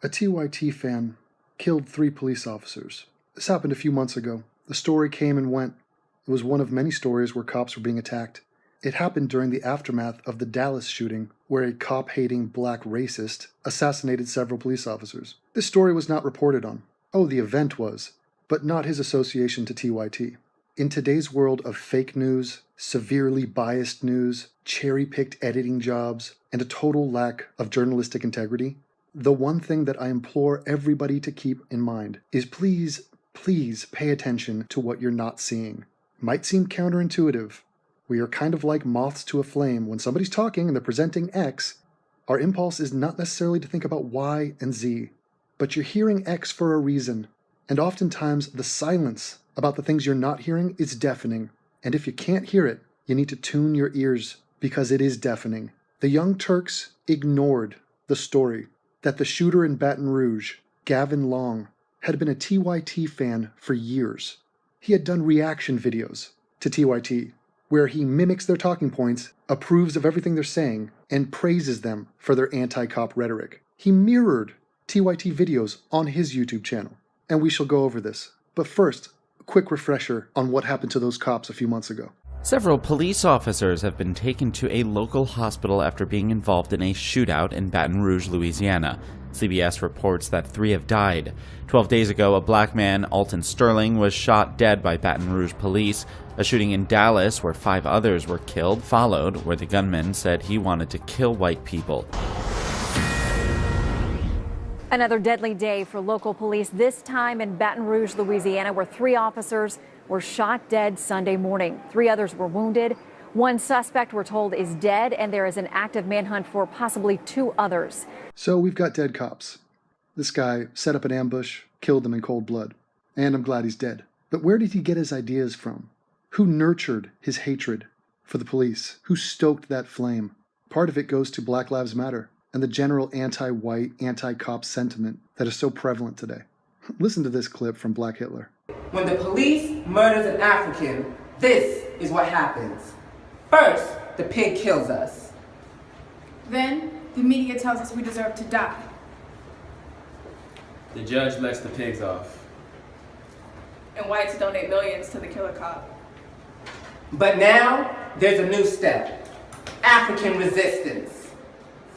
A TYT fan killed 3 police officers. This happened a few months ago. The story came and went. It was one of many stories where cops were being attacked. It happened during the aftermath of the Dallas shooting, where a cop-hating black racist assassinated several police officers. This story was not reported on. Oh, the event was, but not his association to TYT. In today's world of fake news, severely biased news, cherry-picked editing jobs, and a total lack of journalistic integrity, the one thing that I implore everybody to keep in mind is please pay attention to what you're not seeing. Might seem counterintuitive. We are kind of like moths to a flame. When somebody's talking and they're presenting X, our impulse is not necessarily to think about Y and Z, but you're hearing X for a reason. And oftentimes the silence about the things you're not hearing is deafening. And if you can't hear it, you need to tune your ears because it is deafening. The Young Turks ignored the story that the shooter in Baton Rouge, Gavin Long, had been a TYT fan for years. He had done reaction videos to TYT, where he mimics their talking points, approves of everything they're saying, and praises them for their anti-cop rhetoric. He mirrored TYT videos on his YouTube channel, and we shall go over this. But first, a quick refresher on what happened to those cops a few months ago. Several police officers have been taken to a local hospital after being involved in a shootout in Baton Rouge, Louisiana. CBS reports that 3 have died. 12 days ago, a black man, Alton Sterling, was shot dead by Baton Rouge police. A shooting in Dallas, where 5 others were killed, followed, where the gunman said he wanted to kill white people. Another deadly day for local police, this time in Baton Rouge, Louisiana, where 3 officers were shot dead Sunday morning. 3 others were wounded. 1 suspect, we're told, is dead, and there is an active manhunt for possibly 2 others. So we've got dead cops. This guy set up an ambush, killed them in cold blood. And I'm glad he's dead. But where did he get his ideas from? Who nurtured his hatred for the police? Who stoked that flame? Part of it goes to Black Lives Matter and the general anti-white, anti-cop sentiment that is so prevalent today. Listen to this clip from Black Hitler. When the police murders an African, this is what happens. First, the pig kills us. Then, the media tells us we deserve to die. The judge lets the pigs off. And whites donate millions to the killer cop. But now, there's a new step. African resistance.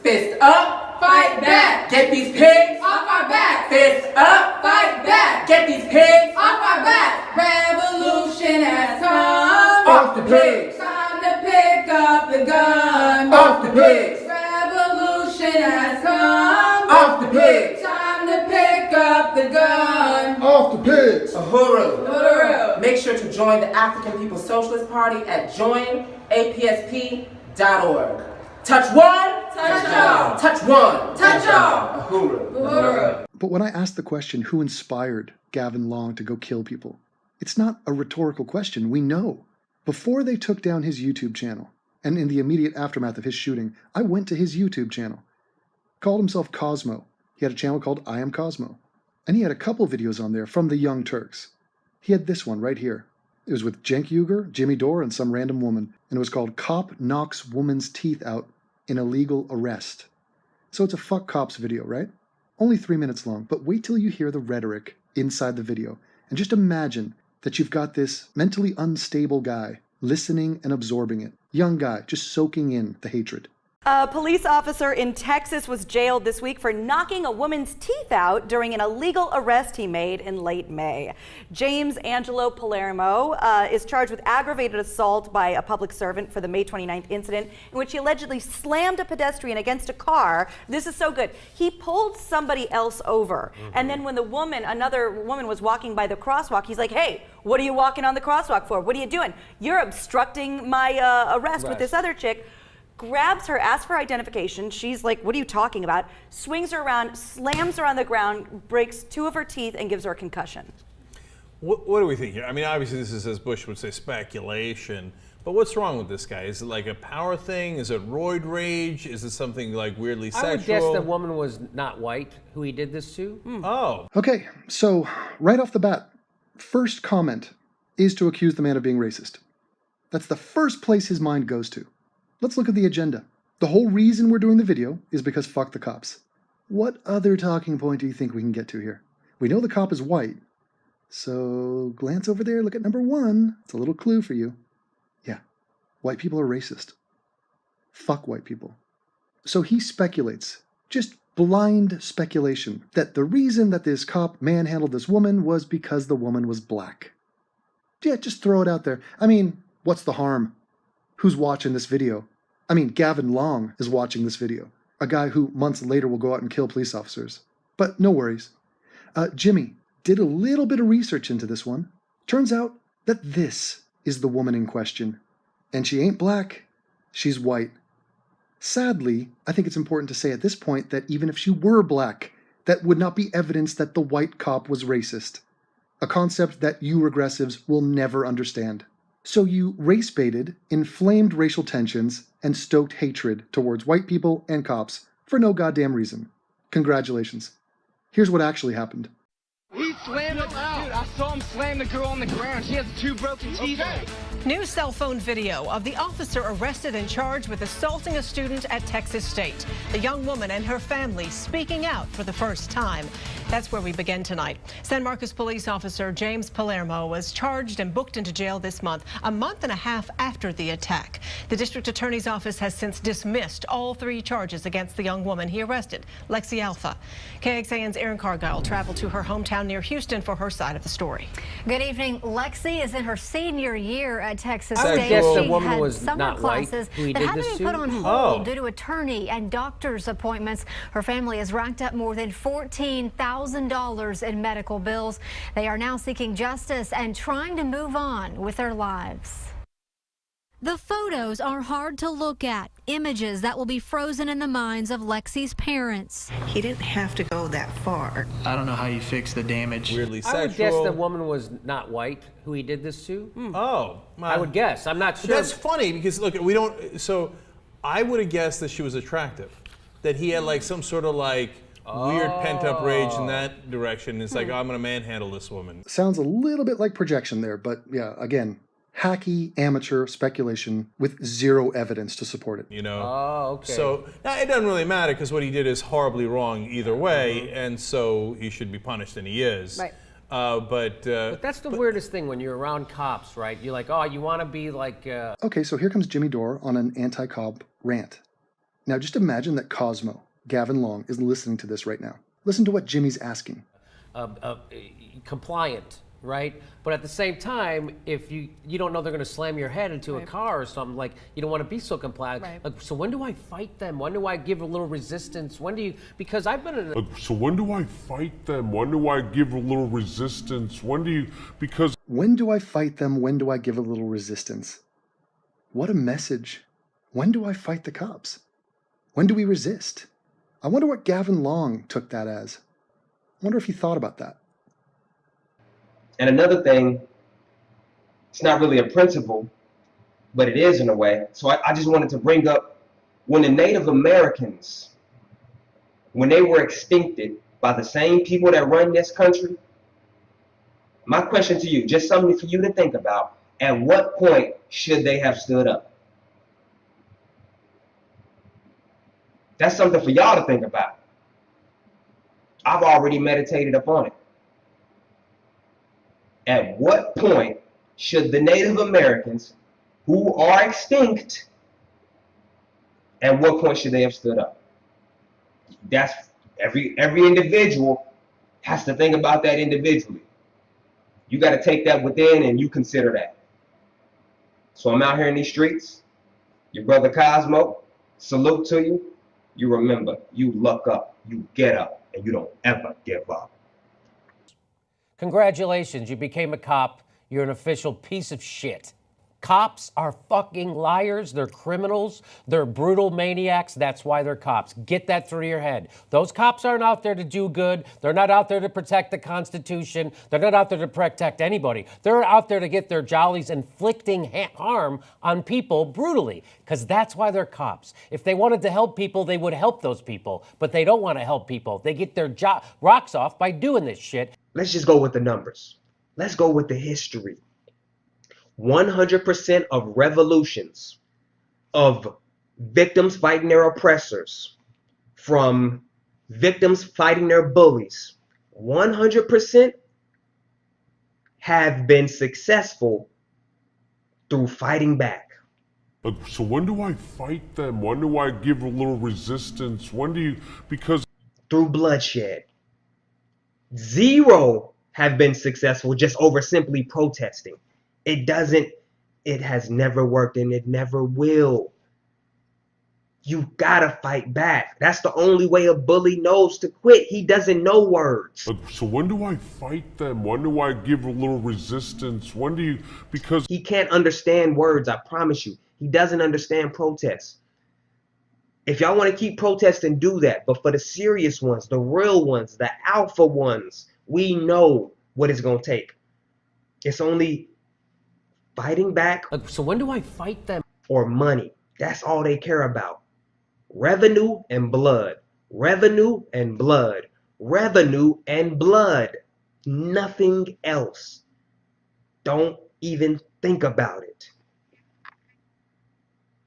Fist up, Fight back! get these pigs Off our back! Fist up, Fight back! get these pigs Off our back! Revolution has come! off the pigs, Time to pick up the gun! off the pigs, Revolution has come! off the pigs, Time to pick up the gun! Off the pigs! Uhuru. Uhuru. Make sure to join the African People's Socialist Party at joinapsp.org. Touch one, Touch all! touch one, Touch all! Uhuru. Uhuru. But when I ask the question, who inspired Gavin Long to go kill people? It's not a rhetorical question. We know. Before they took down his YouTube channel, and in the immediate aftermath of his shooting, I went to his YouTube channel. Called himself Cosmo. He had a channel called I Am Cosmo. And he had a couple videos on there from the Young Turks. He had this one right here. It was with Cenk Uygur, Jimmy Dore, and some random woman. And it was called Cop Knocks Woman's Teeth Out in Illegal Arrest. So it's a fuck cops video, right? Only 3 minutes long, but wait till you hear the rhetoric inside the video. And just imagine that you've got this mentally unstable guy listening and absorbing it. Young guy, just soaking in the hatred. A police officer in Texas was jailed this week for knocking a woman's teeth out during an illegal arrest he made in late May. James Angelo Palermo is charged with aggravated assault by a public servant for the May 29th incident in which he allegedly slammed a pedestrian against a car. This is so good. He pulled somebody else over. And then when another woman was walking by the crosswalk, he's like, hey, what are you walking on the crosswalk for? What are you doing? You're obstructing my arrest with this other chick. Grabs her, asks for identification. She's like, what are you talking about? Swings her around, slams her on the ground, breaks 2 of her teeth, and gives her a concussion. What do we think here? I mean, obviously this is, as Bush would say, speculation. But what's wrong with this guy? Is it like a power thing? Is it roid rage? Is it something like weirdly sexual? I would guess the woman was not white who he did this to. Oh. Okay, so right off the bat, first comment is to accuse the man of being racist. That's the first place his mind goes to. Let's look at the agenda. The whole reason we're doing the video is because fuck the cops. What other talking point do you think we can get to here? We know the cop is white, so glance over there, look at number 1. It's a little clue for you. Yeah, white people are racist. Fuck white people. So he speculates, just blind speculation, that the reason that this cop manhandled this woman was because the woman was black. Yeah, just throw it out there. I mean, what's the harm? Who's watching this video? I mean, Gavin Long is watching this video, a guy who months later will go out and kill police officers. But no worries. Jimmy did a little bit of research into this one. Turns out that this is the woman in question. And she ain't black, she's white. Sadly, I think it's important to say at this point that even if she were black, that would not be evidence that the white cop was racist. A concept that you regressives will never understand. So you race-baited, inflamed racial tensions, and stoked hatred towards white people and cops for no goddamn reason. Congratulations. Here's what actually happened. He slammed the dude. I saw him slam the girl on the ground. She has 2 broken teeth. New cell phone video of the officer arrested and charged with assaulting a student at Texas State. The young woman and her family speaking out for the first time. That's where we begin tonight. San Marcos police officer James Palermo was charged and booked into jail this month, a month and a half after the attack. The district attorney's office has since dismissed all 3 charges against the young woman he arrested, Lexi Alpha. KXAN's Erin Cargile traveled to her hometown near Houston for her side of the story. Good evening. Lexi is in her senior year at Texas I would State. guess the She woman had was summer not white classes who he that did had to this be to? put on hold due to attorney and doctor's appointments. Her family has racked up more than $14,000 in medical bills. They are now seeking justice and trying to move on with their lives. The photos are hard to look at, images that will be frozen in the minds of Lexi's parents. He didn't have to go that far. I don't know how you fix the damage. Weirdly sexual. I would guess the woman was not white who he did this to. Oh. I would guess. I'm not sure. That's funny because, look, we don't, so I would have guessed that she was attractive. That he had like some sort of like weird pent-up rage in that direction. It's like, oh, I'm going to manhandle this woman. Sounds a little bit like projection there, but yeah, again, hacky, amateur speculation with zero evidence to support it. You know? Oh, okay. So now it doesn't really matter because what he did is horribly wrong either way, and so he should be punished, and he is. Right. But that's the weirdest thing when you're around cops, right? You're like, oh, you want to be like... Okay, so here comes Jimmy Dore on an anti-cop rant. Now just imagine that Cosmo, Gavin Long, is listening to this right now. Listen to what Jimmy's asking. Compliant, right? But at the same time, if you don't know they're going to slam your head into a car or something, like, you don't want to be so compliant. Right. Like, so when do I fight them? When do I give a little resistance? When do you, because I've been in a... So when do I fight them? When do I give a little resistance? When do you, because... When do I fight them? When do I give a little resistance? What a message. When do I fight the cops? When do we resist? I wonder what Gavin Long took that as. I wonder if he thought about that. And another thing, it's not really a principle, but it is in a way. So I just wanted to bring up when the Native Americans, when they were extincted by the same people that run this country, my question to you, just something for you to think about, at what point should they have stood up? That's something for y'all to think about. I've already meditated upon it. At what point should the Native Americans who are extinct, at what point should they have stood up? That's every individual has to think about that individually. You got to take that within and you consider that. So I'm out here in these streets, your brother Cosmo, salute to you. You remember, you luck up, you get up, and you don't ever give up. Congratulations, you became a cop. You're an official piece of shit. Cops are fucking liars. They're criminals. They're brutal maniacs. That's why they're cops. Get that through your head. Those cops aren't out there to do good. They're not out there to protect the Constitution. They're not out there to protect anybody. They're out there to get their jollies inflicting harm on people brutally, because that's why they're cops. If they wanted to help people, they would help those people, but they don't want to help people. They get their rocks off by doing this shit. Let's just go with the numbers. Let's go with the history. 100% of revolutions, of victims fighting their oppressors, from victims fighting their bullies, 100% have been successful through fighting back. So when do I fight them? When do I give a little resistance? When do you, because... Through bloodshed. 0 have been successful just over simply protesting. It has never worked and it never will. You gotta fight back. That's the only way a bully knows to quit. He doesn't know words. So when do I fight them? When do I give a little resistance? When do you, because... He can't understand words, I promise you. He doesn't understand protests. If y'all want to keep protesting, do that. But for the serious ones, the real ones, the alpha ones, we know what it's going to take. It's only fighting back. So when do I fight them? Or money. That's all they care about. Revenue and blood. Revenue and blood. Revenue and blood. Nothing else. Don't even think about it.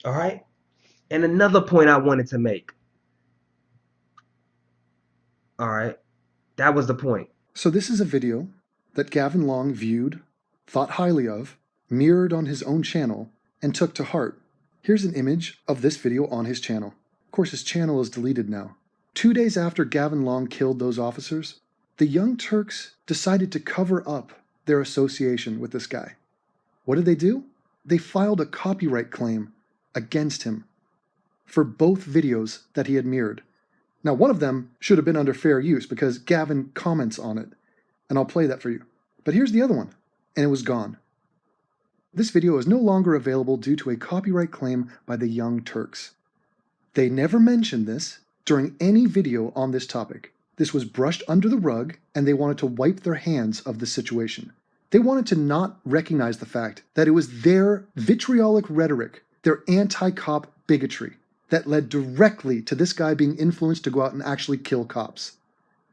All right? And another point I wanted to make. All right. That was the point. So this is a video that Gavin Long viewed, thought highly of, mirrored on his own channel, and took to heart. Here's an image of this video on his channel. Of course, his channel is deleted now. 2 days after Gavin Long killed those officers, the Young Turks decided to cover up their association with this guy. What did they do? They filed a copyright claim against him for both videos that he had mirrored. Now, one of them should have been under fair use because Gavin comments on it, and I'll play that for you. But here's the other one, and it was gone. This video is no longer available due to a copyright claim by the Young Turks. They never mentioned this during any video on this topic. This was brushed under the rug, and they wanted to wipe their hands of the situation. They wanted to not recognize the fact that it was their vitriolic rhetoric, their anti-cop bigotry, that led directly to this guy being influenced to go out and actually kill cops.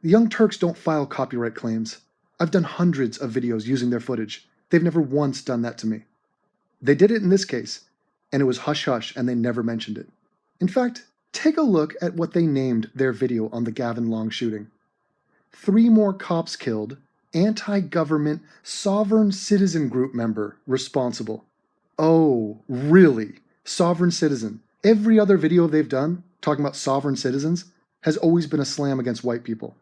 The Young Turks don't file copyright claims. I've done hundreds of videos using their footage. They've never once done that to me. They did it in this case, and it was hush-hush, and they never mentioned it. In fact, take a look at what they named their video on the Gavin Long shooting. 3 more cops killed, anti-government, sovereign citizen group member responsible. Oh, really? Sovereign citizen. Every other video they've done, talking about sovereign citizens, has always been a slam against white people.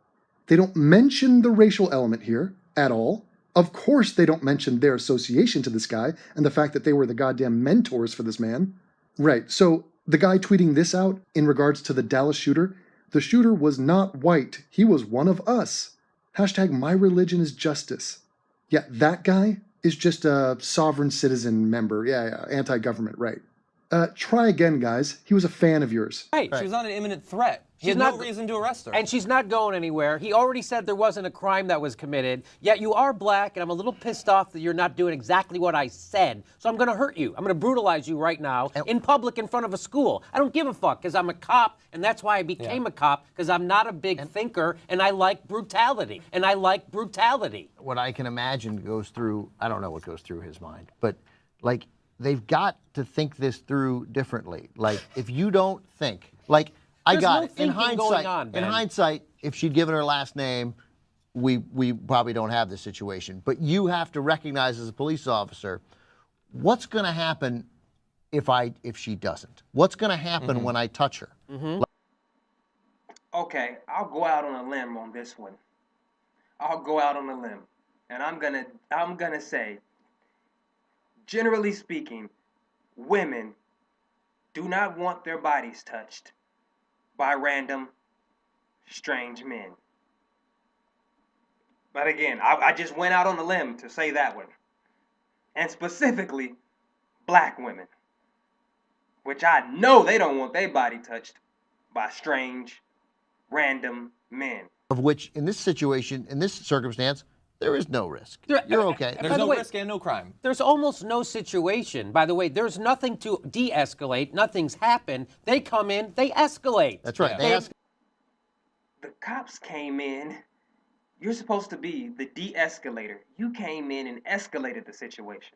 They don't mention the racial element here at all. Of course they don't mention their association to this guy and the fact that they were the goddamn mentors for this man. Right, so the guy tweeting this out in regards to the Dallas shooter, the shooter was not white. He was one of us. Hashtag my religion is justice. Yeah, that guy is just a sovereign citizen member. Yeah, anti-government, right. Try again, guys. He was a fan of yours. Right. She was not an imminent threat. He had no reason to arrest her. And she's not going anywhere. He already said there wasn't a crime that was committed. Yet you are black, and I'm a little pissed off that you're not doing exactly what I said. So I'm going to hurt you. I'm going to brutalize you right now in public in front of a school. I don't give a fuck because I'm a cop, and that's why I became a cop, because I'm not a big thinker, and I like brutality. What I can imagine goes through, I don't know what goes through his mind, but like they've got to think this through differently. Like if you don't think, like, I got it. In hindsight, if she'd given her last name, we probably don't have this situation. But you have to recognize as a police officer, what's going to happen if she doesn't? What's going to happen when I touch her? Okay, I'll go out on a limb on this one. I'll go out on a limb, and I'm gonna say, generally speaking, women do not want their bodies touched by random, strange men. But again, I just went out on a limb to say that one. And specifically, black women. Which I know they don't want their body touched by strange, random men. Of which, in this situation, in this circumstance, there is no risk. You're okay. There's no risk and no crime. There's almost no situation. By the way, there's nothing to de-escalate. Nothing's happened. They come in, they escalate. That's right. The cops came in. You're supposed to be the de-escalator. You came in and escalated the situation.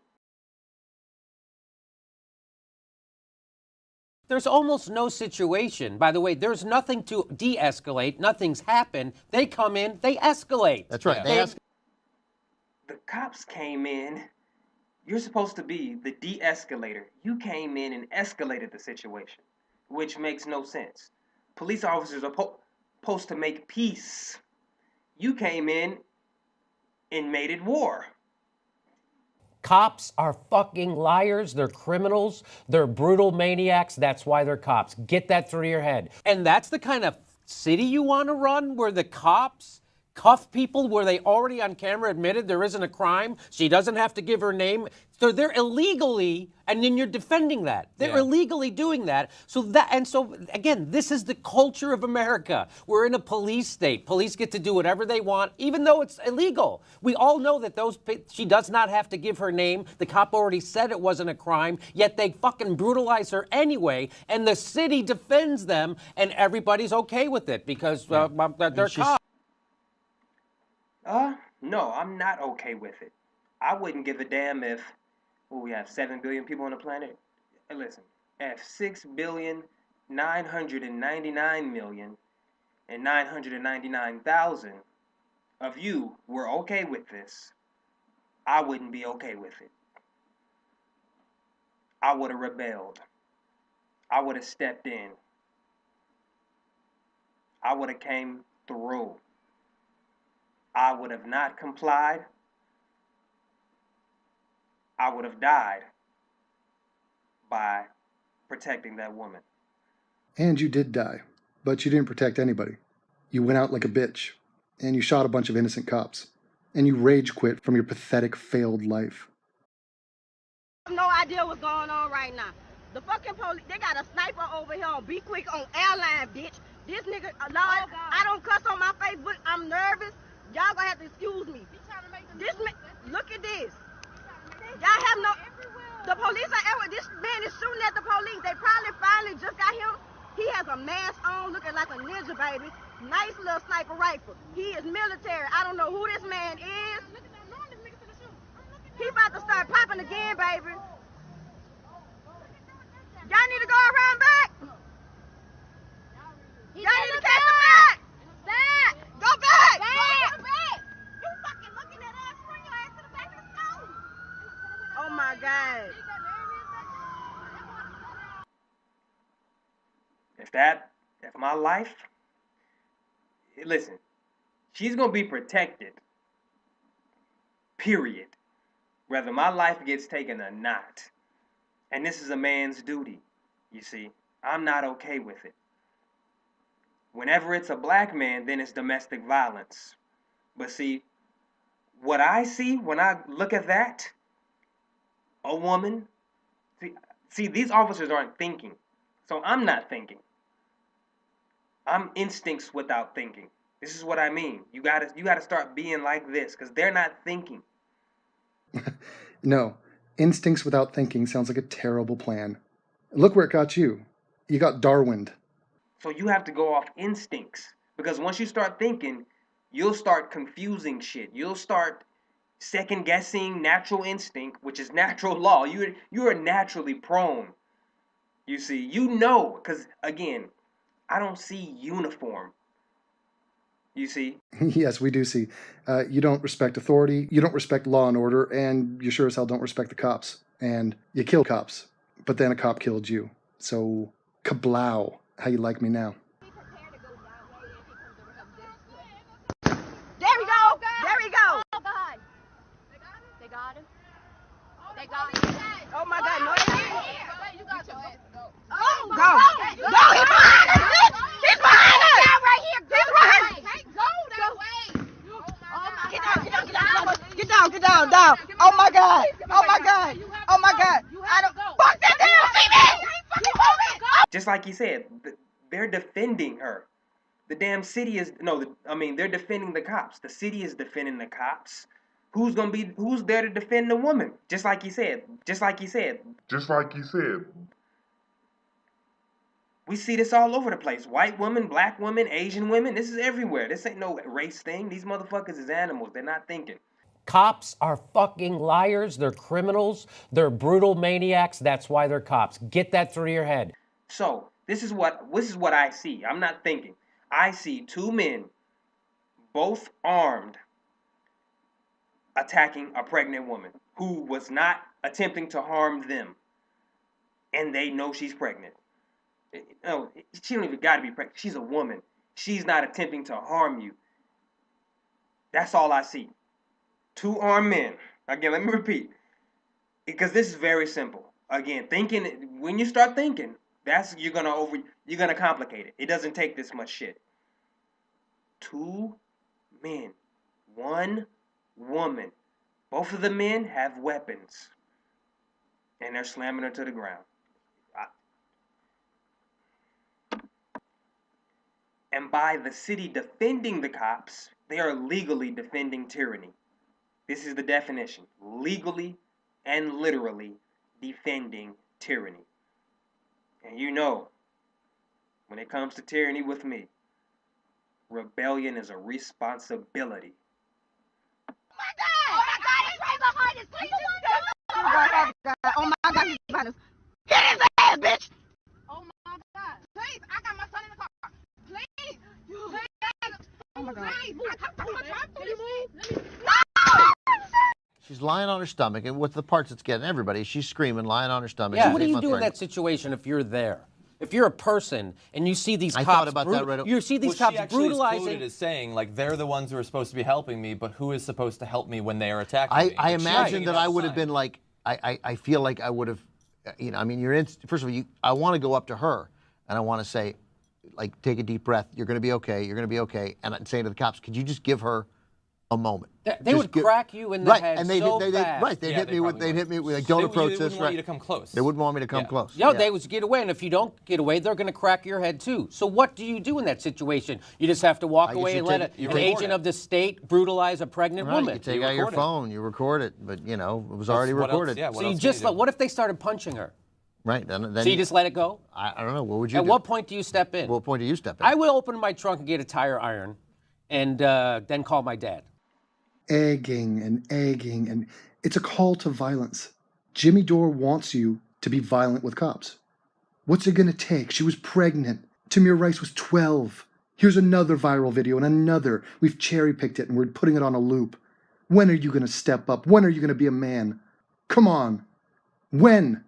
There's almost no situation. By the way, there's nothing to de-escalate. Nothing's happened. They come in, they escalate. That's right. The cops came in. You're supposed to be the de-escalator. You came in and escalated the situation, which makes no sense. Police officers are supposed to make peace. You came in and made it war. Cops are fucking liars. They're criminals. They're brutal maniacs. That's why they're cops. Get that through your head. And that's the kind of city you want to run, where the cops cuff people, where they already on camera admitted there isn't a crime. She doesn't have to give her name. So they're illegally, and then you're defending that. They're illegally doing that. So again, this is the culture of America. We're in a police state. Police get to do whatever they want, even though it's illegal. We all know that she does not have to give her name. The cop already said it wasn't a crime, yet they fucking brutalize her anyway, and the city defends them, and everybody's okay with it because they're cops. No, I'm not okay with it. I wouldn't give a damn if we have 7 billion people on the planet. And listen, if 6,999,999,000 of you were okay with this, I wouldn't be okay with it. I would have rebelled. I would have stepped in. I would have came through. I would have not complied. I would have died by protecting that woman. And you did die, but you didn't protect anybody. You went out like a bitch, and you shot a bunch of innocent cops, and you rage quit from your pathetic, failed life. I have no idea what's going on right now. The fucking police, they got a sniper over here on Be Quick on Airline, bitch. This nigga, Lord, I don't cuss on my Facebook. I'm nervous. Y'all gonna have to excuse me. Look at this. Y'all have no. The police are everywhere. This man is shooting at the police. They probably finally just got him. He has a mask on, looking like a ninja, baby. Nice little sniper rifle. He is military. I don't know who this man is. He about to start popping again, baby. Y'all need to go around back. Y'all need to catch him back. Back. Go back. Back. You fucking looking at us. Bring your ass to the back of the school. Oh my God. If my life, listen, she's gonna be protected. Period. Whether my life gets taken or not. And this is a man's duty, you see. I'm not okay with it. Whenever it's a black man, then it's domestic violence. But see, what I see when I look at that, a woman, see, these officers aren't thinking. So I'm not thinking. I'm instincts without thinking. This is what I mean. You gotta start being like this, because they're not thinking. No, instincts without thinking sounds like a terrible plan. Look where it got you. You got Darwined. So you have to go off instincts, because once you start thinking, you'll start confusing shit. You'll start second guessing natural instinct, which is natural law. You are naturally prone. You see, because again, I don't see uniform. You see? Yes, we do see. You don't respect authority, you don't respect law and order, and you sure as hell don't respect the cops. And you kill cops, but then a cop killed you. So, kablow. How you like me now? There we go. There we go. Oh, God. They got him. They got him. Oh, my God. No, they didn't. You got your ass. Oh, go. Go. He's behind us. He's behind us. He's right here. He's behind us. Can't go that way. Get down. Oh, my God. Oh, my God. I don't. Fuck that damn TV. Just like he said, they're defending her. The damn city is they're defending the cops. The city is defending the cops. Who's there to defend the woman? Just like he said. We see this all over the place. White women, black women, Asian women. This is everywhere. This ain't no race thing. These motherfuckers is animals. They're not thinking. Cops are fucking liars. They're criminals. They're brutal maniacs. That's why they're cops. Get that through your head. So this is what I see. I'm not thinking. I see two men, both armed, attacking a pregnant woman who was not attempting to harm them, and they know she's pregnant. No, she don't even got to be pregnant. She's a woman. She's not attempting to harm you. That's all I see. Two armed men. Again, let me repeat, because this is very simple. Again, thinking, when you start thinking, you're gonna complicate it. It doesn't take this much shit. Two men, one woman. Both of the men have weapons, and they're slamming her to the ground. And by the city defending the cops, they are legally defending tyranny. This is the definition. Legally and literally defending tyranny. And you know, when it comes to tyranny with me, rebellion is a responsibility. Oh my God, oh my God, he's behind us. Get his ass, bitch! Oh my God, please, I got my son in the car. Please, please. Oh my God. No! She's lying on her stomach, and with the parts that's getting everybody, she's screaming, lying on her stomach. Yeah. What do you do in that situation if you're there? If you're a person and you see these cops, thought about that right. You see these cops brutalizing. She actually is saying, like, they're the ones who are supposed to be helping me, but who is supposed to help me when they are attacking me? I imagine that I would have been like, I feel like I would have, you know, I mean, first of all, I want to go up to her and I want to say, like, take a deep breath. You're going to be okay. You're going to be okay. And I'm saying to the cops, could you just give her a moment? They would crack you in the head and so fast. Right, they'd hit me with, like, don't approach this. They wouldn't want you to come close. They wouldn't want me to come close. No, they would get away, and if you don't get away, they're going to crack your head too. So what do you do in that situation? You just have to walk away and let an agent of the state brutalize a pregnant woman. You take out your phone, you record it, but you know it was already recorded. So you just what if they started punching her? Right. Then so you just let it go? I don't know. What would you do? At what point do you step in? What point do you step in? I will open my trunk and get a tire iron, and then call my dad. Egging, and it's a call to violence. Jimmy Dore wants you to be violent with cops. What's it gonna take? She was pregnant. Tamir Rice was 12. Here's another viral video and another. We've cherry-picked it and we're putting it on a loop. When are you gonna step up? When are you gonna be a man? Come on. When?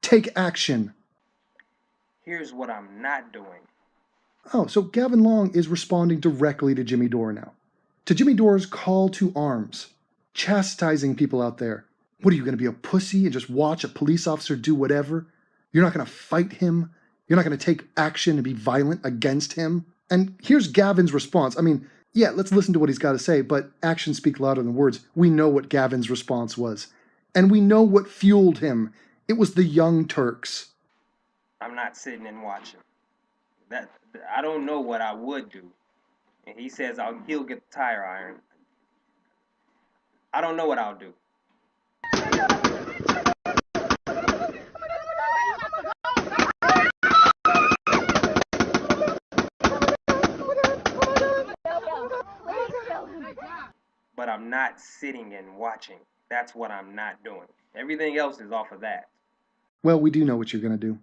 Take action. Here's what I'm not doing. Oh, so Gavin Long is responding directly to Jimmy Dore now. To Jimmy Dore's call to arms, chastising people out there. What are you going to be, a pussy and just watch a police officer do whatever? You're not going to fight him? You're not going to take action and be violent against him? And here's Gavin's response. I mean, yeah, let's listen to what he's got to say, but actions speak louder than words. We know what Gavin's response was. And we know what fueled him. It was the Young Turks. I'm not sitting and watching. I don't know what I would do. And he says he'll get the tire iron. I don't know what I'll do. But I'm not sitting and watching. That's what I'm not doing. Everything else is off of that. Well, we do know what you're going to do.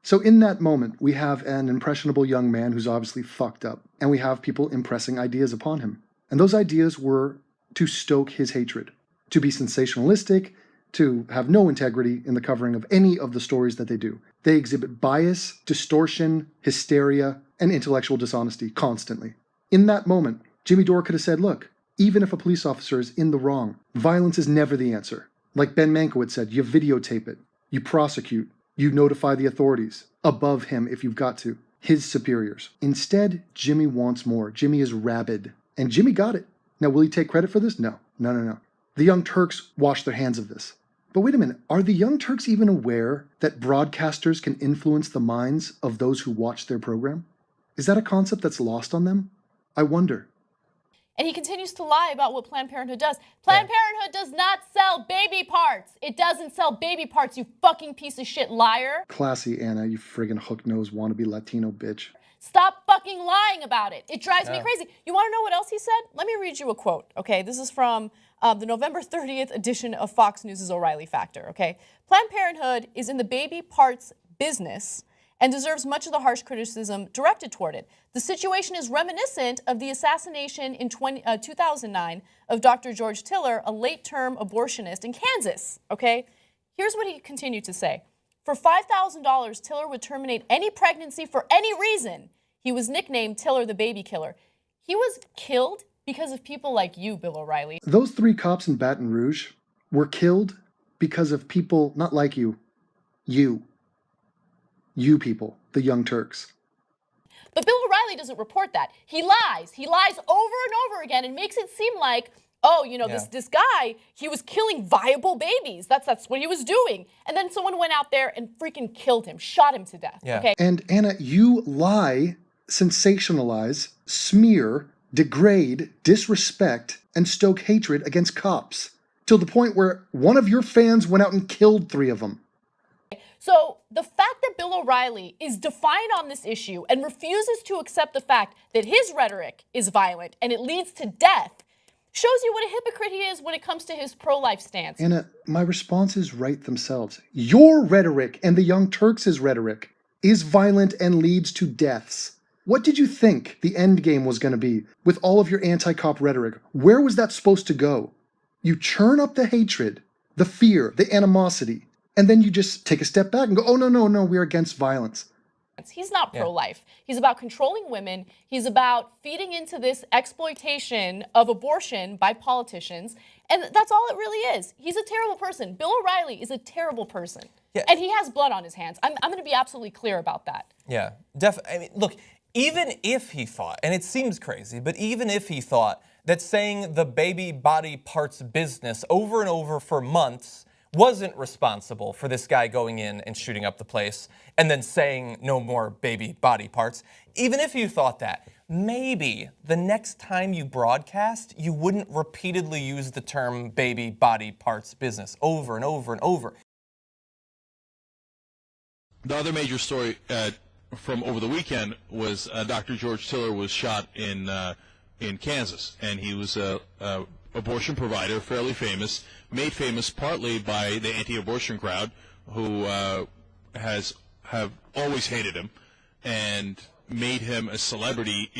So in that moment, we have an impressionable young man who's obviously fucked up, and we have people impressing ideas upon him. And those ideas were to stoke his hatred, to be sensationalistic, to have no integrity in the covering of any of the stories that they do. They exhibit bias, distortion, hysteria, and intellectual dishonesty constantly. In that moment, Jimmy Dore could have said, look, even if a police officer is in the wrong, violence is never the answer. Like Ben Mankiewicz said, you videotape it, you prosecute, you notify the authorities, above him if you've got to, his superiors. Instead, Jimmy wants more. Jimmy is rabid. And Jimmy got it. Now, will he take credit for this? No. The Young Turks washed their hands of this. But wait a minute, are the Young Turks even aware that broadcasters can influence the minds of those who watch their program? Is that a concept that's lost on them? I wonder. And he continues to lie about what Planned Parenthood does. Planned Parenthood does not sell baby parts. It doesn't sell baby parts, you fucking piece of shit liar. Classy, Anna, you friggin' hook-nosed wannabe Latino bitch. Stop fucking lying about it. It drives me crazy. You want to know what else he said? Let me read you a quote, okay? This is from the November 30th edition of Fox News' O'Reilly Factor, okay? Planned Parenthood is in the baby parts business, and deserves much of the harsh criticism directed toward it. The situation is reminiscent of the assassination in 2009 of Dr. George Tiller, a late-term abortionist in Kansas, okay? Here's what he continued to say. For $5,000, Tiller would terminate any pregnancy for any reason. He was nicknamed Tiller the Baby Killer. He was killed because of people like you, Bill O'Reilly. Those 3 cops in Baton Rouge were killed because of people not like you. You people, the Young Turks. But Bill O'Reilly doesn't report that. He lies. He lies over and over again and makes it seem like, oh, you know, this guy, he was killing viable babies. That's what he was doing. And then someone went out there and freaking killed him, shot him to death. Yeah. Okay? And Anna, you lie, sensationalize, smear, degrade, disrespect, and stoke hatred against cops, till the point where one of your fans went out and killed 3 of them. So the fact that Bill O'Reilly is defiant on this issue and refuses to accept the fact that his rhetoric is violent and it leads to death shows you what a hypocrite he is when it comes to his pro-life stance. Anna, my responses write themselves. Your rhetoric and the Young Turks' rhetoric is violent and leads to deaths. What did you think the end game was going to be with all of your anti-cop rhetoric? Where was that supposed to go? You churn up the hatred, the fear, the animosity, and then you just take a step back and go, oh, no, we're against violence. He's not pro-life. He's about controlling women. He's about feeding into this exploitation of abortion by politicians. And that's all it really is. He's a terrible person. Bill O'Reilly is a terrible person. Yeah. And he has blood on his hands. I'm going to be absolutely clear about that. Yeah, definitely. I mean, look, even if he thought, and it seems crazy, but even if he thought that saying the baby body parts business over and over for months wasn't responsible for this guy going in and shooting up the place and then saying no more baby body parts, even if you thought that, maybe the next time you broadcast, you wouldn't repeatedly use the term baby body parts business over and over and over. The other major story from over the weekend was Dr. George Tiller was shot in Kansas, and he was a abortion provider, fairly famous, made famous partly by the anti-abortion crowd, who have always hated him, and made him a celebrity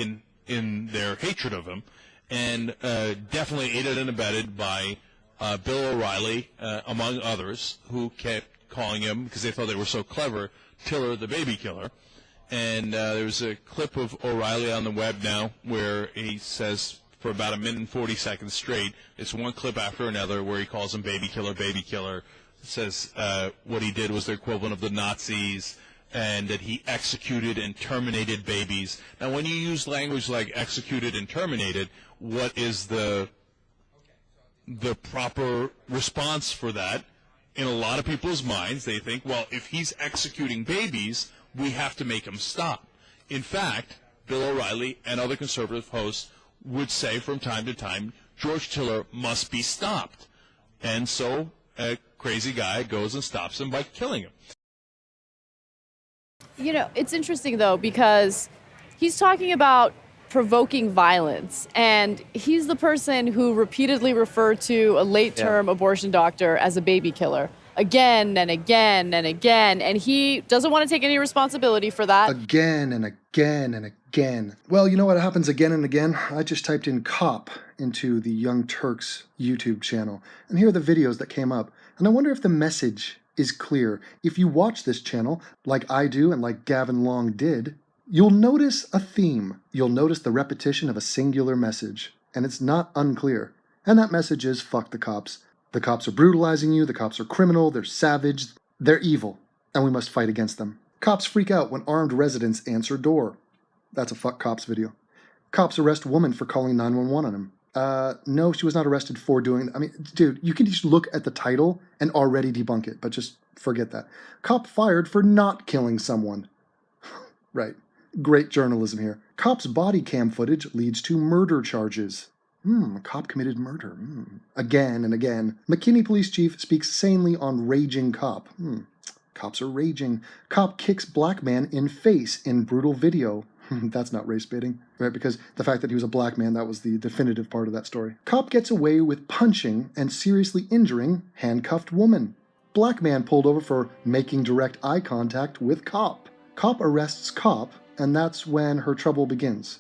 in their hatred of him, and definitely aided and abetted by Bill O'Reilly, among others, who kept calling him, because they thought they were so clever, Tiller the Baby Killer. And there's a clip of O'Reilly on the web now where he says for about 1 minute and 40 seconds straight, it's one clip after another where he calls him baby killer, baby killer. It says what he did was the equivalent of the Nazis, and that he executed and terminated babies. Now, when you use language like executed and terminated, what is the proper response for that? In a lot of people's minds, they think, well, if he's executing babies, we have to make him stop. In fact, Bill O'Reilly and other conservative hosts would say from time to time, George Tiller must be stopped. And so a crazy guy goes and stops him by killing him. You know, it's interesting, though, because he's talking about provoking violence, and he's the person who repeatedly referred to a late-term abortion doctor as a baby killer again and again and again, and he doesn't want to take any responsibility for that. Again and again and again. Well, you know what happens again and again? I just typed in cop into the Young Turks YouTube channel, and here are the videos that came up, and I wonder if the message is clear. If you watch this channel, like I do and like Gavin Long did, you'll notice a theme. You'll notice the repetition of a singular message, and it's not unclear. And that message is, fuck the cops. The cops are brutalizing you, the cops are criminal, they're savage, they're evil, and we must fight against them. Cops freak out when armed residents answer door. That's a fuck cops video. Cops arrest woman for calling 911 on him. No, she was not arrested for doing, I mean, dude, you can just look at the title and already debunk it, but just forget that. Cop fired for not killing someone. Right. Great journalism here. Cop's body cam footage leads to murder charges. Cop committed murder. Again and again. McKinney police chief speaks sanely on raging cop. Cops are raging. Cop kicks black man in face in brutal video. That's not race baiting, right? Because the fact that he was a black man, that was the definitive part of that story. Cop gets away with punching and seriously injuring handcuffed woman. Black man pulled over for making direct eye contact with cop. Cop arrests cop, and that's when her trouble begins.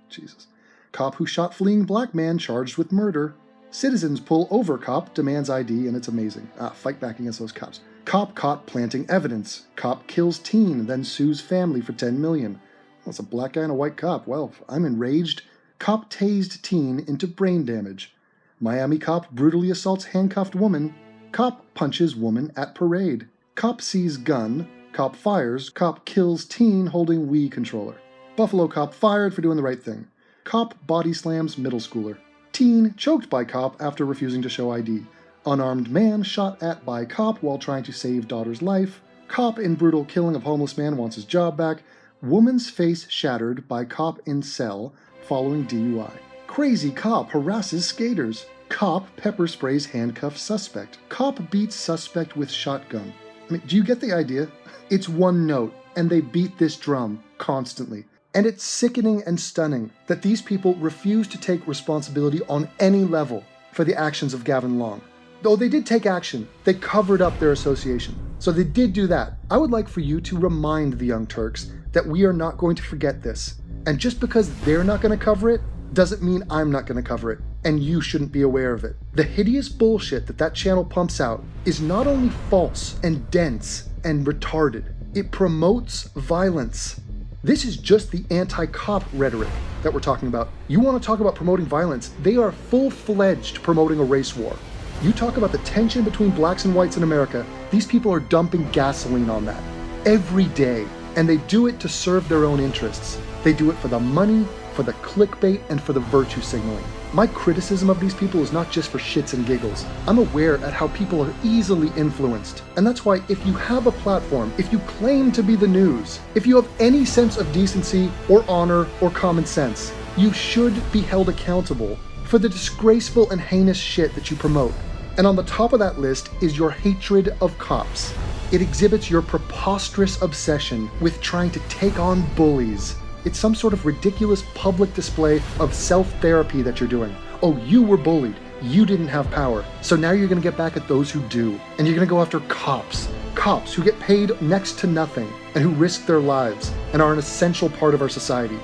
Jesus. Cop who shot fleeing black man charged with murder. Citizens pull over cop, demands ID, and it's amazing. Fight back against those cops. Cop caught planting evidence. Cop kills teen, then sues family for $10 million. Well, it's a black guy and a white cop. Well, I'm enraged. Cop tased teen into brain damage. Miami cop brutally assaults handcuffed woman. Cop punches woman at parade. Cop sees gun. Cop fires. Cop kills teen holding Wii controller. Buffalo cop fired for doing the right thing. Cop body slams middle schooler. Teen choked by cop after refusing to show ID. Unarmed man shot at by cop while trying to save daughter's life. Cop in brutal killing of homeless man wants his job back. Woman's face shattered by cop in cell following DUI. Crazy cop harasses skaters. Cop pepper sprays handcuffed suspect. Cop beats suspect with shotgun. I mean, do you get the idea? It's one note, and they beat this drum constantly. And it's sickening and stunning that these people refuse to take responsibility on any level for the actions of Gavin Long. Though they did take action, they covered up their association. So they did do that. I would like for you to remind the Young Turks that we are not going to forget this. And just because they're not going to cover it, doesn't mean I'm not going to cover it, and you shouldn't be aware of it. The hideous bullshit that channel pumps out is not only false and dense and retarded, it promotes violence. This is just the anti-cop rhetoric that we're talking about. You want to talk about promoting violence, they are full-fledged promoting a race war. You talk about the tension between blacks and whites in America, these people are dumping gasoline on that every day, and they do it to serve their own interests. They do it for the money, for the clickbait, and for the virtue signaling. My criticism of these people is not just for shits and giggles. I'm aware at how people are easily influenced. And that's why if you have a platform, if you claim to be the news, if you have any sense of decency or honor or common sense, you should be held accountable for the disgraceful and heinous shit that you promote. And on the top of that list is your hatred of cops. It exhibits your preposterous obsession with trying to take on bullies. It's some sort of ridiculous public display of self-therapy that you're doing. Oh, you were bullied. You didn't have power. So now you're going to get back at those who do. And you're going to go after cops. Cops who get paid next to nothing and who risk their lives and are an essential part of our society.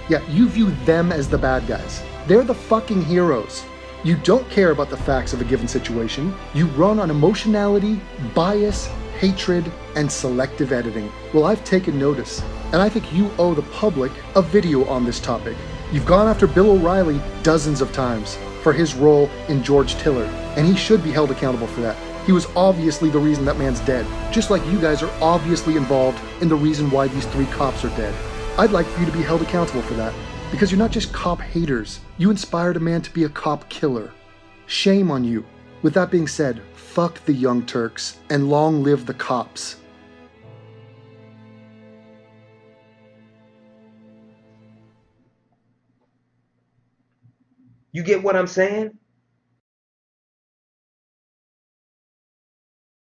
Yeah, you view them as the bad guys. They're the fucking heroes. You don't care about the facts of a given situation. You run on emotionality, bias, hatred, and selective editing. Well, I've taken notice, and I think you owe the public a video on this topic. You've gone after Bill O'Reilly dozens of times for his role in George Tiller, and he should be held accountable for that. He was obviously the reason that man's dead, just like you guys are obviously involved in the reason why these 3 cops are dead. I'd like for you to be held accountable for that, because you're not just cop haters. You inspired a man to be a cop killer. Shame on you. With that being said, fuck the Young Turks, and long live the cops. You get what I'm saying?